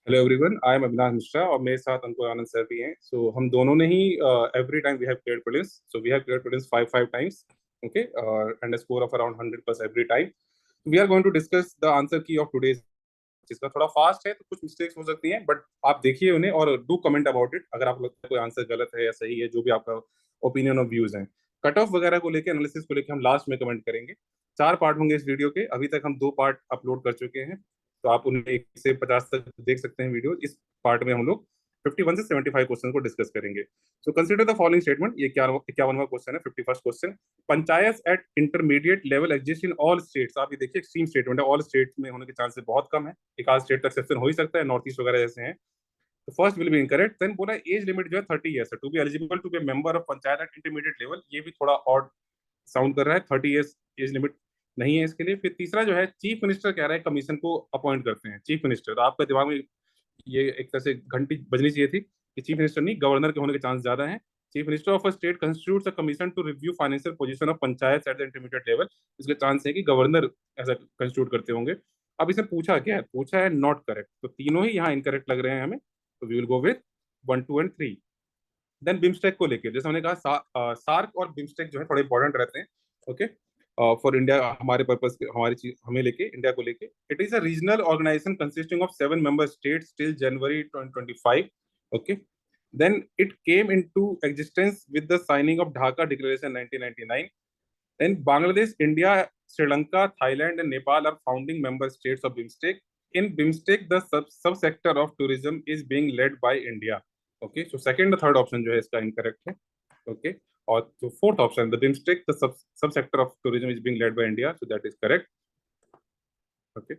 Hello everyone, I am Avinash Mishra और मेरे साथ अंकुर आनंद सर भी हैं। सो हम दोनों ने ही every time we have cleared prelims, so we have cleared prelims five times, okay, and a score of around 100 plus every time. We are going to discuss the answer key of today's. जिसका थोड़ा fast है तो कुछ mistakes हो सकती हैं, but आप देखिए उन्हें और डू कमेंट अबाउट इट अगर आपको लगता है कोई आंसर गलत है या सही है, जो भी आपका ओपिनियन और व्यूज हैं। कट ऑफ वगैरह को लेकर, एनालिसिस को लेकर हम लास्ट में कमेंट करेंगे। 4 पार्ट होंगे इस वीडियो के। अभी तक हम 2 पार्ट अपलोड कर चुके हैं, तो आप उन्हें 1 से 50 तक देख सकते हैं वीडियो। इस पार्ट में हम लोग 51 से 75 क्वेश्चन को डिस्कस करेंगे। So consider the following statement. ये 51वां क्वेश्चन है, 51st question. Panchayat at intermediate level exist in all states. आप ये देखिए, एक्सट्रीम स्टेटमेंट है, ऑल स्टेट्स में होने के चांसेस बहुत कम है। एक आध स्टेट तक एक्सेप्शन हो ही सकता है, नॉर्थ ईस्ट वगैरह जैसे हैं। तो first will be incorrect. Then बोला एज लिमिट जो है 30 ईयर्स है to be eligible to be member of panchayat at intermediate level. ये भी थोड़ा ऑड साउंड कर रहा है, 30 ईयर्स एज लिमिट नहीं है इसके लिए। फिर तीसरा जो है, चीफ मिनिस्टर कह रहा है कमीशन को अपॉइंट करते हैं, चीफ मिनिस्टर। तो आपका दिमाग में ये एक तरह से घंटी बजनी चाहिए थी कि चीफ मिनिस्टर नहीं, गवर्नर के होने के चांस ज्यादा है। Chief minister of a state constitutes a commission to review financial position of panchayat at the intermediate level. इसके चांस है कि गवर्नर ऐसा कंस्टिट्यूट करते होंगे। अब इसे पूछा क्या है, पूछा है नॉट करेक्ट, तो तीनों ही यहाँ इनकरेक्ट लग रहे हैं हमें। तो we will go with 1, 2 and 3। Then BIMSTEC को लेकर, जैसे हमने कहा, सार्क और बिम्स्टेक जो है थोड़े इंपॉर्टेंट रहते हैं, ओके, फॉर इंडिया, हमारे पर्पस, हमारी चीज हमें लेके, इंडिया को लेके। It is a regional organisation consisting of 7 member states till January 2025, okay. Then it came into existence with the signing of Dhaka declaration 1999। Then Bangladesh, India, Sri Lanka, Thailand and Nepal are founding member states of BIMSTEC. In BIMSTEC the sub sector of tourism is being led by India. Okay, so second और third option जो है इसका incorrect है, okay. और जो fourth option, the BIMSTEC the sub sector of tourism is being led by India, so that is correct, okay.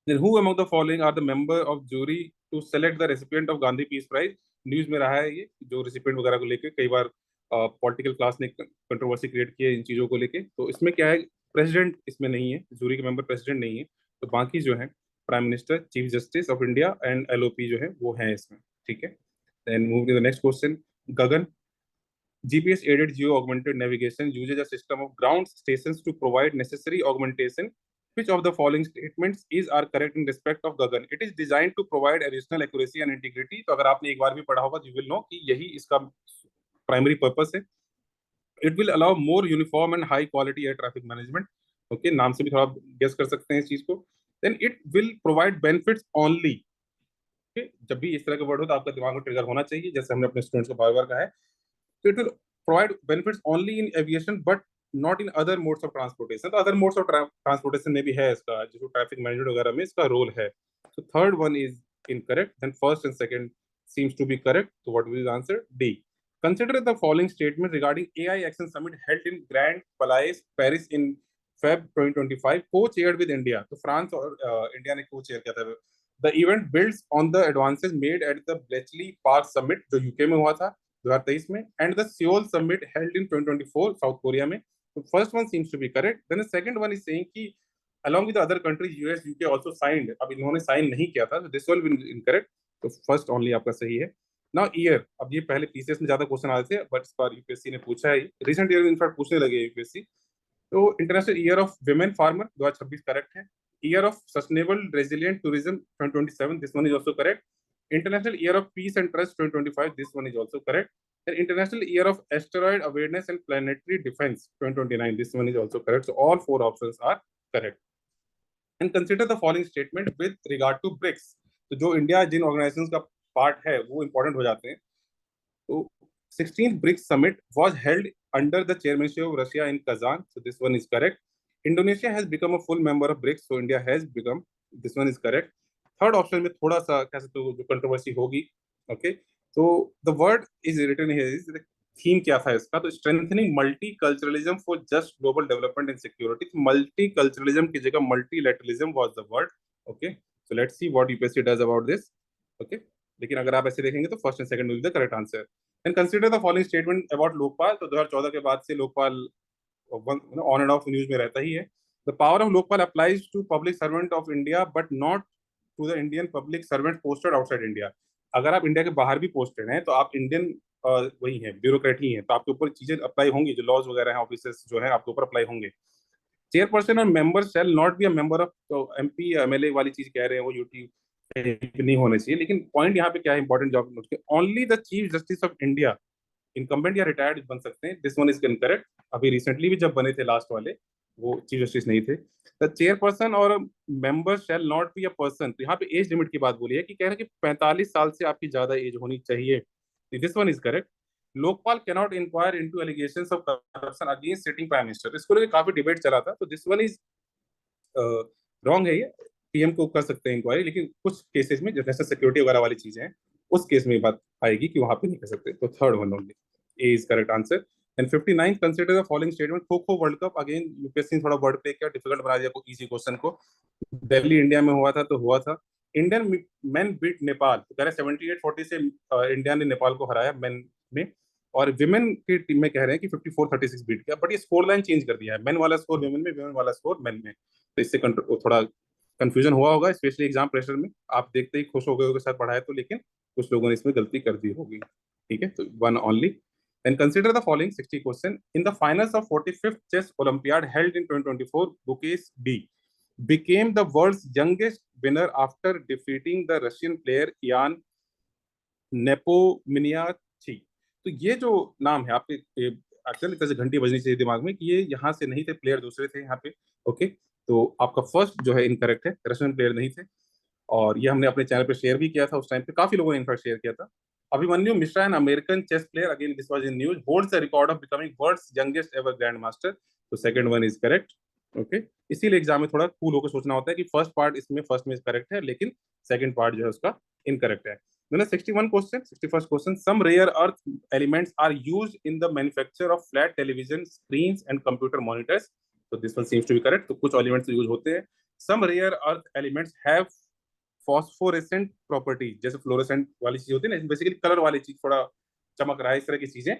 Then who among the following are the member of jury to select the recipient of Gandhi Peace Prize? News में रहा है ये, जो recipient वगैरह को लेके कई बार political class ने कंट्रोवर्सी क्रिएट की है इन चीजों को लेके। तो इसमें क्या है, प्रेसिडेंट इसमें नहीं है, जूरी के मेंबर प्रेसिडेंट नहीं है। तो बाकी जो है, prime minister, chief justice of India and LOP जो है वो है इसमें, ठीक है। Then move to the next question. Gagan, GPS aided geo augmented navigation uses a system of ground stations to provide necessary augmentation. Which of the following statements is are correct in respect of Gagan? It is designed to provide additional accuracy and integrity. तो अगर आपने एक बार भी पढ़ा होगा, you will know कि यही इसका प्राइमरी पर्पस है। It will allow more uniform and high quality air traffic management. Okay, नाम से भी थोड़ा गेस कर सकते हैं इस चीज को। Then it will provide benefits only. Okay, जब भी इस तरह का वर्ड हो तो आपका दिमाग में ट्रिगर होना चाहिए, जैसे हमने अपने स्टूडेंट्स को बार बार कहा है। So it will provide benefits only in aviation but not in other modes of transportation. तो other modes of transportation में भी है इसका, जो ट्रैफिक मैनेजमेंट वगैरह में इसका रोल है। So third one is incorrect. Then first and second seems to be correct. So what will be the answer? D. Consider the following statement regarding AI Action Summit held in Grand Palais, Paris in Feb 2025, co-chaired with India. तो France और India ने co-chair किया था। The event builds on the advances made at the Bletchley Park Summit जो UK में हुआ था 2023 में, and the Seoul Summit held in 2024 south Korea में। So first one seems to be correct. Then the second one is saying कि along with the other countries US UK also signed, अब इन्होंने sign नहीं किया था, so this will be incorrect. तो first only आपका सही है। नाउ ईयर, अब ये पहले पीसीएस में ज्यादा क्वेश्चन आते थे, बट इस बार यूपीएससी ने पूछा है, रिसेंट ईयर में इनफैक्ट पूछने लगे यूपीएससी। तो international year of women farmer 2026 correct है। Year of sustainable resilient tourism 2027, this one is also correct. International year of peace and trust 2025, this one is also correct. and International Year of Asteroid Awareness and Planetary Defense 2029, this one is also correct. So all 4 options are correct. And consider the following statement with regard to BRICS. तो जो India जिन organisations का part है वो important हो जाते हैं। तो 16th BRICS summit was held under the chairmanship of Russia in Kazan, so this one is correct. Indonesia has become a full member of BRICS, so India has become, this one is correct. Third option में थोड़ा सा कैसे तो जो controversy होगी, okay. तो the word is written here is, theme क्या था इसका, तो strengthening multi culturalism for just global development and security. Multi culturalism की जगह multilateralism was the word, okay. So let's see what UPSC does about this, okay. लेकिन अगर आप ऐसे देखेंगे तो first and second will be the correct answer. And consider the following statement about Lokpal. तो 2014 के बाद से Lokpal on and of news में रहता ही है। The power of Lokpal applies to public servant of India but not to the Indian public servant posted outside India. अगर आप इंडिया के बाहर भी पोस्टेड हैं तो आप इंडियन वही है, ब्यूरोक्रेट ही हैं, तो आपके ऊपर चीजें अप्लाई होंगी, जो लॉज वगैरह हैं, ऑफिसर्स जो है आपके ऊपर अप्लाई होंगे। चेयरपर्सन और member shall not be a member of, तो एमपी एमएलए वाली चीज कह रहे हैं वो यूटी नहीं होने चाहिए। लेकिन पॉइंट यहाँ पे क्या है, इंपॉर्टेंट जॉब नोट के, only the chief justice of India incumbent या रिटायर्ड बन सकते हैं। This one is incorrect. अभी रिसेंटली भी जब बने थे लास्ट वाले, वो चीफ जस्टिस नहीं थे। द चेयरपर्सन और member shall not be a person, तो यहाँ पे एज लिमिट की बात बोली है कि कह रहे हैं कि 45 साल से आपकी ज्यादा एज होनी चाहिए। This one is correct. Lokpal cannot inquire into allegations of corruption against sitting prime minister, इसको लेकर काफी डिबेट चला था, तो दिस वन इज रॉन्ग है ये। पीएम को कर सकते हैं इंक्वायरी, लेकिन कुछ केसेस में जो नेशनल सिक्योरिटी वगैरह वाली चीजें हैं, उस केस में ये बात आएगी कि वहां पे नहीं कर सकते। तो third one only, A is correct answer. And 59 consider the following statement. Kho kho world cup, again UPSC ने थोड़ा वर्ड प्ले किया, डिफिकल्ट बना दिया इजी क्वेश्चन को। दिल्ली इंडिया में हुआ था तो हुआ था। इंडियन मैन बीट नेपाल, तो कह रहे 78-40 से इंडिया ने नेपाल को हराया मैन में। और विमेन की टीम में कह रहे हैं कि 54-36 बीट किया, बट ये स्कोर लाइन चेंज कर दिया है, मैन वाला स्कोर विमेन में, विमेन वाला स्कोर मैन में। तो इससे थोड़ा कंफ्यूजन हुआ होगा, स्पेशली एग्जाम प्रेशर में। आप देखते ही खुश हो गए होगे शायद पढ़ाए तो, लेकिन कुछ लोगों ने इसमें गलती कर दी होगी। ठीक है, तो one only. And consider the following 60 question. In the finals of 45th Chess Olympiad held in 2024, Gukesh B became the world's youngest winner after defeating the Russian player Ian Nepomniachtchi. तो ये जो नाम है आपके, अक्सर तरह से घंटी बजनी चाहिए दिमाग में कि ये यहाँ से नहीं थे, प्लेयर दूसरे थे यहाँ पे। ओके, तो आपका फर्स्ट जो है इनकरेक्ट है, रशियन प्लेयर नहीं थे। और ये हमने अपने चैनल पे शेयर भी किया था उस टाइम पे, काफी लोगों ने इनफैक्ट शेयर किया था। Abhimanyu Mishra, an American chess player, again this was in news, holds the record of becoming world's youngest ever grand master. तो second one is correct. Okay, इसीलिए एग्जाम में थोड़ा कूल होकर सोचना होता है कि फर्स्ट पार्ट इसमें फर्स्ट में करेक्ट है, लेकिन सेकंड पार्ट जो है उसका इनकरेक्ट है। Then 61 question, 61st question. Some rare earth elements are used in the manufacture of flat television screens and computer monitors. So this one seems to be correct. तो कुछ elements use होते हैं। Some rare earth elements have phosphorescent property, जैसे fluorescent वाली चीज होती है ना, बेसिकली कलर वाली चीज, थोड़ा चमक रहा है, इस तरह की चीजें,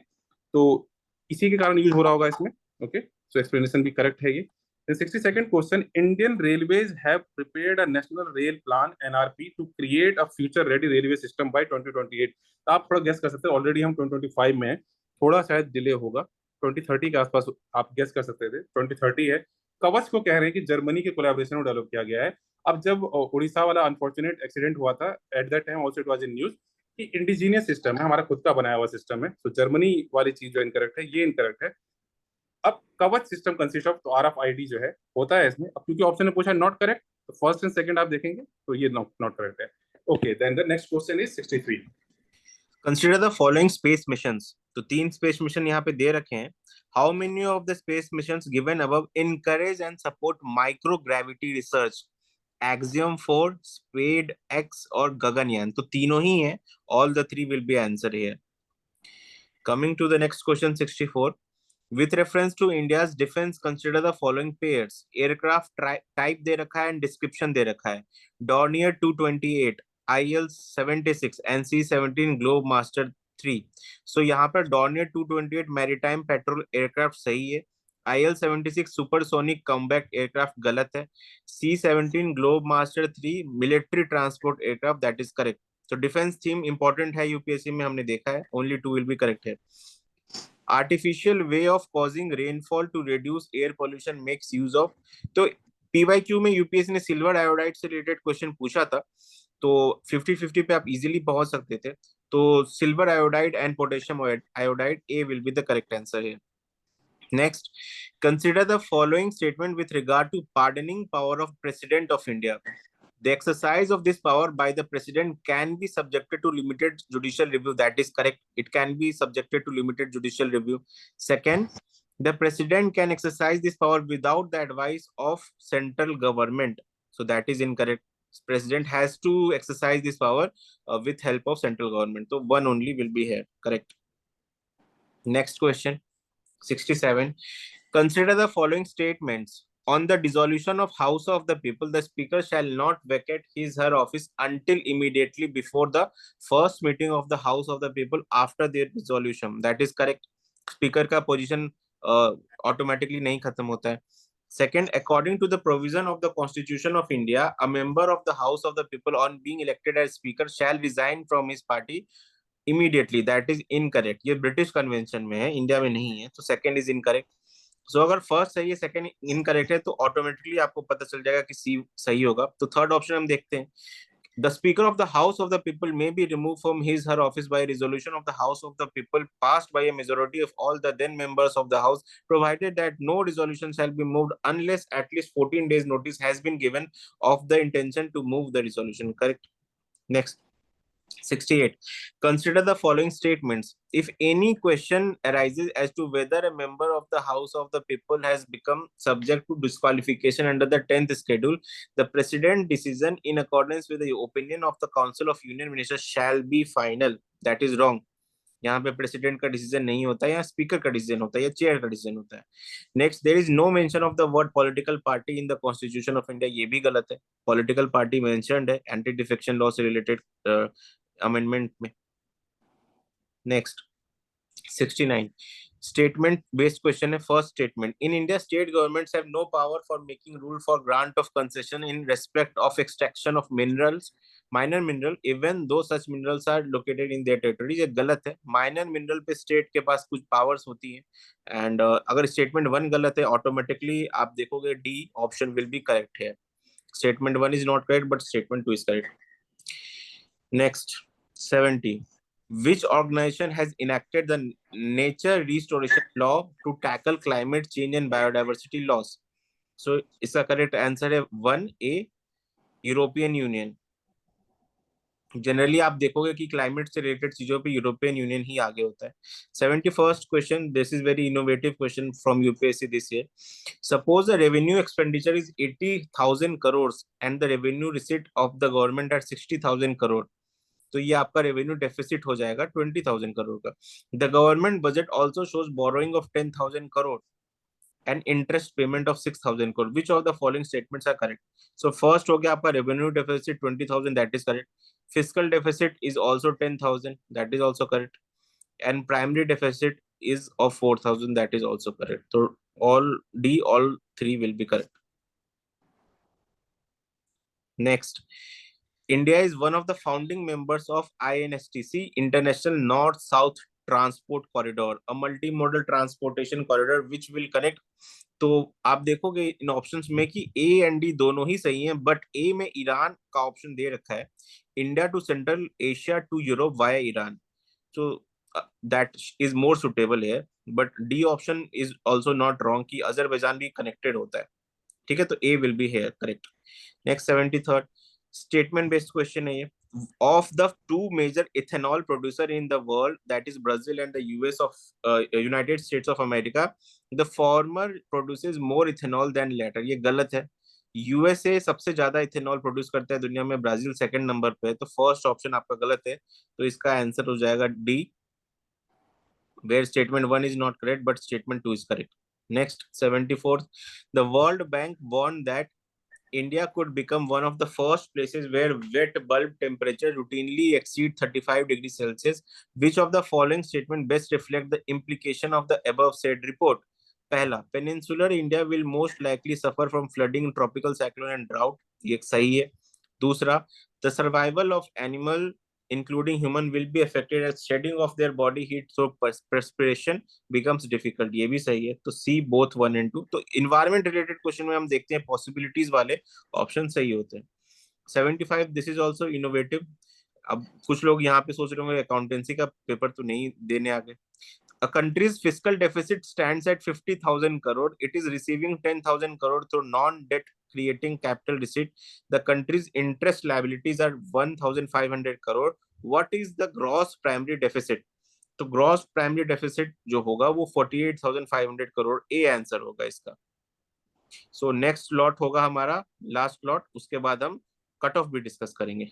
तो इसी के कारण यूज हो रहा होगा इसमें। ओके, सो एक्सप्लेनेशन भी करेक्ट है ये। The 62nd question, Indian Railways have prepared a National Rail Plan (NRP) to create a future-ready railway system by 2028। तो आप थोड़ा गेस कर सकते हैं, ऑलरेडी हम 2025 में हैं, थोड़ा शायद डिले होगा, 2030 के आसपास आप गेस कर सकते थे, 2030 है। कवच को कह रहे हैं कि जर्मनी के कोलैबोरेशन में डेवलप किया गया है। अब जब उड़ीसा वाला अनफॉर्चुनेट एक्सीडेंट हुआ था, at that time also it was in news कि इंडिजीनियस सिस्टम है, हमारा खुद का बनाया हुआ सिस्टम है, तो जर्मनी वाली चीज जो इनकरेक्ट है, ये इनकरेक्ट है। अब कवच सिस्टम कंसिस्ट ऑफ, तो RFID जो है होता है इसमें। अब क्योंकि ऑप्शन ने पूछा नॉट करेक्ट, तो फर्स्ट एंड सेकंड आप देखेंगे तो ये नॉट करेक्ट है। Okay, then the next question is 63। Consider the following space missions. तो 3 स्पेस मिशन यहाँ पे दे रखे हैं। How many of the space missions given above encourage and support microgravity research? Axiom 4, Spade X और गगनयान। तो तीनों ही हैं। All the three will be answer here. Coming to the next question, 64. With reference to India's defense, consider the following pairs. Aircraft type दे रखा है and description दे रखा है. Dornier 228, IL-76, NC-17 Globemaster 3. So यहाँ पर Dornier 228 maritime patrol aircraft सही है. IL-76 supersonic combat aircraft गलत है. C-17 Globemaster 3 military transport aircraft, that is correct. So defense theme important है यूपीएससी में, हमने देखा है. Only 2 will be correct here. Artificial way of causing rainfall to reduce air pollution makes use of. तो PYQ में UPSC ने silver iodide से related question पूछा था, तो 50-50 पे आप इजीली पहुंच सकते थे। तो silver iodide and potassium iodide, A will be the correct answer है। Next, consider the following statement with regard to pardoning power of president of India. The exercise of this power by the president can be subjected to limited judicial review. That is correct. It can be subjected to limited judicial review. Second, the president can exercise this power without the advice of central government. So that is incorrect. President has to exercise this power with help of central government. So one only will be here. Correct. Next question, 67. Consider the following statements. On the dissolution of House of the People, the Speaker shall not vacate his her office until immediately before the first meeting of the House of the People after their dissolution. That is correct. Speaker का position automatically नहीं खत्म होता है. Second, according to the provision of the Constitution of India, a member of the House of the People on being elected as Speaker shall resign from his party immediately. That is incorrect. ये British convention में है, India में नहीं है, तो second is incorrect. सो अगर first सही है, सेकंड इनकरेक्ट है, तो ऑटोमेटिकली आपको पता चल जाएगा कि सी सही होगा. तो थर्ड ऑप्शन हम देखते हैं. The Speaker of the House of the People may be removed from his/her office by a resolution of the House of the People passed by a majority of all the then members of the House, provided that no resolution shall be moved unless at least 14 days notice has been given of the intention to move the resolution. Correct. Next. 68. Consider the following statements. If any question arises as to whether a member of the House of the People has become subject to disqualification under the 10th schedule, the President's decision in accordance with the opinion of the Council of Union Ministers shall be final. That is wrong. यहाँ पे president का decision नहीं होता है, यहाँ speaker का decision होता है या चेयर का डिसीजन होता है. Next, there is no mention of the word political party in the constitution of India. ये भी गलत है. पॉलिटिकल पार्टी मेंशन्ड है एंटी डिफेक्शन लॉ से रिलेटेड अमेंडमेंट में. नेक्स्ट 69 statement based question है. First statement, in India state governments have no power for making rule for grant of concession in respect of extraction of minerals, minor mineral, even though such minerals are located in their territory. ये गलत है. minor mineral पे state के पास कुछ powers होती है and अगर statement 1 गलत है automatically आप देखोगे D option will be correct here. Statement 1 is not correct but statement 2 is correct. Next 70, which organization has enacted the nature restoration law to tackle climate change and biodiversity loss? So इसका correct answer है 1A, European union. Generally आप देखोगे कि climate से related चीजों पे European union ही आगे होता है. 71st question, this is very innovative question from UPSC this year. Suppose the revenue expenditure is 80,000 crore and the revenue receipt of the government at 60,000 crore. तो ये आपका रेवेन्यू डेफिसिट हो जाएगा 20,000 करोड़ का. The government budget also shows borrowing of 10,000 crore and interest payment of 6,000 crore. Which of the following statements are correct? So first हो गया आपका revenue deficit 20,000, that is correct. Fiscal deficit is also 10,000, that is also correct. And primary deficit is of 4,000, that is also correct. So all three will be correct. Next, India is one of the founding members of INSTC, International North-South Transport Corridor, a multimodal transportation corridor which will connect. तो आप देखोगे इन options में कि A and D दोनों ही सही हैं, but ए में Iran का ऑप्शन दे रखा है, India to Central Asia to Europe via Iran. So that is more suitable है. But D option is also not wrong कि अजरबैजान भी कनेक्टेड होता है. ठीक है, तो A will be here correct. Next 73rd statement based question है ये. Of the two major ethanol producer in the world, that is Brazil and the US of United States of America, the former produces more ethanol than latter. ये गलत है. USA सबसे ज्यादा ethanol produce करता है दुनिया में, ब्राजील सेकंड नंबर पे है. तो फर्स्ट ऑप्शन आपका गलत है, तो इसका आंसर हो जाएगा D, where statement 1 is not correct but statement 2 is correct. Next 74th, the World Bank warned that India could become one of the first places where wet bulb temperature routinely exceed 35 degrees Celsius. Which of the following statement best reflect the implication of the above said report? पहला, peninsular India will most likely suffer from flooding, tropical cyclone and drought. ये सही है. दूसरा, the survival of animal including human will be affected as shedding of their body heat through perspiration becomes difficult. ये भी सही है. तो C both 1 and 2. तो environment related क्वेश्चन में हम देखते हैं possibilities वाले ऑप्शन सही होते हैं. 75, this is also innovative. अब कुछ लोग यहाँ पे सोच रहे होंगे अकाउंटेंसी का पेपर तो नहीं देने आ गए. A country's fiscal deficit stands at 50,000 crore. It is receiving 10,000 crore through non-debt creating capital receipt. The country's interest liabilities are 1,500 crore. What is the gross primary deficit? तो ग्रॉस प्राइमरी डेफिसिट जो होगा वो 48,500 crore. A answer होगा इसका. So next lot होगा हमारा last lot, उसके बाद हम कट ऑफ भी डिस्कस करेंगे.